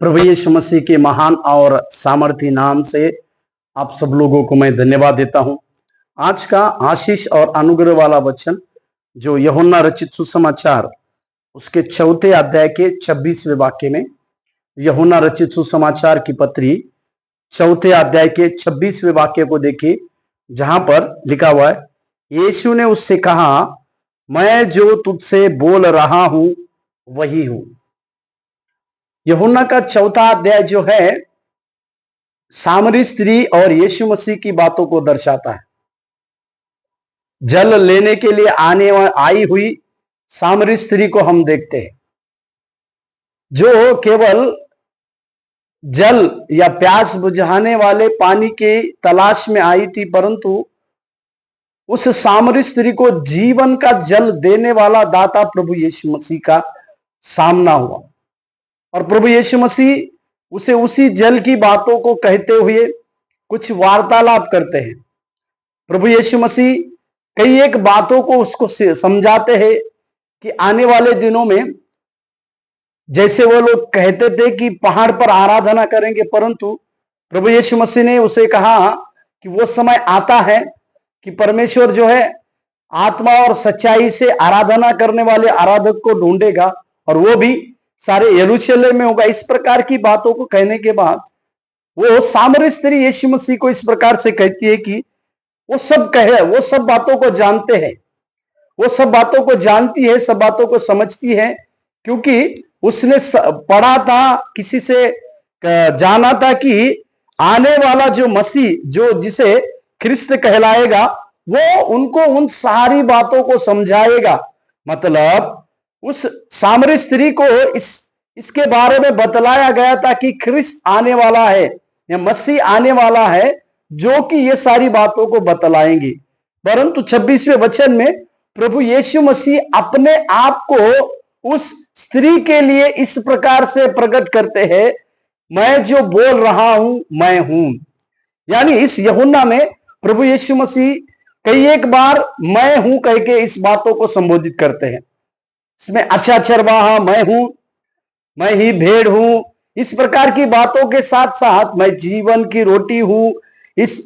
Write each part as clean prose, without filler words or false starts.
प्रभु यीशु मसीह के महान और सामर्थी नाम से आप सब लोगों को मैं धन्यवाद देता हूं। आज का आशीष और अनुग्रह वाला वचन जो यूहन्ना रचित सुसमाचार उसके 4 अध्याय के 26वें वाक्य में, यूहन्ना रचित सुसमाचार की पत्री 4 अध्याय के 26वें वाक्य को देखिए, जहां पर लिखा हुआ है, यीशु ने उससे कहा, मैं जो तुझसे बोल रहा हूं वही हूं। यूहन्ना का 4 अध्याय जो है सामरी स्त्री और यीशु मसीह की बातों को दर्शाता है। जल लेने के लिए आई हुई सामरी स्त्री को हम देखते हैं, जो केवल जल या प्यास बुझाने वाले पानी के तलाश में आई थी, परंतु उस सामरी स्त्री को जीवन का जल देने वाला दाता प्रभु यीशु मसीह का सामना हुआ और प्रभु यीशु मसीह उसे उसी जल की बातों को कहते हुए कुछ वार्तालाप करते हैं। प्रभु यीशु मसीह कई एक बातों को उसको समझाते हैं कि आने वाले दिनों में जैसे वो लोग कहते थे कि पहाड़ पर आराधना करेंगे, परंतु प्रभु यीशु मसीह ने उसे कहा कि वो समय आता है कि परमेश्वर जो है आत्मा और सच्चाई से आराधना करने वाले आराधक को ढूंढेगा और वो भी सारे यरूशलेम में होगा। इस प्रकार की बातों को कहने के बाद वो सामरी स्त्री यीशु मसीह को इस प्रकार से कहती है कि वो सब बातों को जानते हैं, वो सब बातों को जानती है, सब बातों को समझती है, क्योंकि उसने पढ़ा था, किसी से जाना था कि आने वाला जो मसीह, जो जिसे ख्रिस्त कहलाएगा, वो उनको उन सारी बातों को समझाएगा। मतलब उस सामरी स्त्री को इसके बारे में बतलाया गया था कि ख्रिस्त आने वाला है या मसीह आने वाला है, जो कि ये सारी बातों को बतलाएंगे। परंतु 26वें वचन में प्रभु यीशु मसीह अपने आप को उस स्त्री के लिए इस प्रकार से प्रकट करते हैं, मैं जो बोल रहा हूं मैं हूं। यानी इस यूहन्ना में प्रभु यीशु मसीह कई एक बार मैं हूं कह के इस बातों को संबोधित करते हैं। इसमें अच्छा चरवाहा मैं हूं, मैं ही भेड़ हूं, इस प्रकार की बातों के साथ साथ मैं जीवन की रोटी हूं,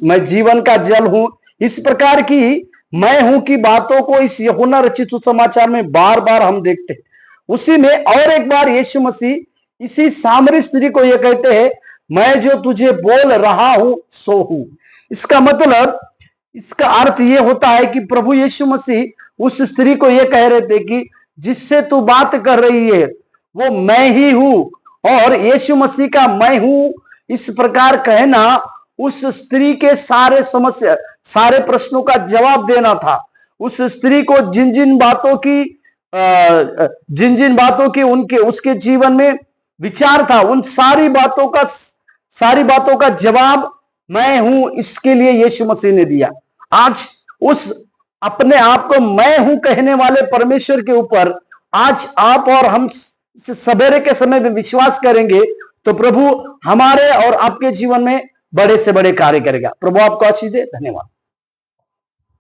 मैं जीवन का जल हूं, इस प्रकार की मैं हूं की बातों को इस यूहन्ना रचित सुसमाचार में बार बार हम देखते हैं। उसी में और एक बार यीशु मसीह इसी सामरी स्त्री को यह कहते हैं, मैं जो तुझे बोल रहा हूं सो हूं। इसका मतलब, इसका अर्थ यह होता है कि प्रभु यीशु मसीह उस स्त्री को यह कह रहे थे कि जिससे तू बात कर रही है वो मैं ही हूं। और यीशु मसीह का मैं हूं इस प्रकार कहना उस स्त्री के सारे समस्या, सारे प्रश्नों का जवाब देना था। उस स्त्री को जिन जिन बातों की उनके उसके जीवन में विचार था, उन सारी बातों का जवाब मैं हूं, इसके लिए यीशु मसीह ने दिया। आज उस अपने आप को मैं हूं कहने वाले परमेश्वर के ऊपर आज आप और हम सवेरे के समय में विश्वास करेंगे तो प्रभु हमारे और आपके जीवन में बड़े से बड़े कार्य करेगा। प्रभु आपको आशीष दे। धन्यवाद।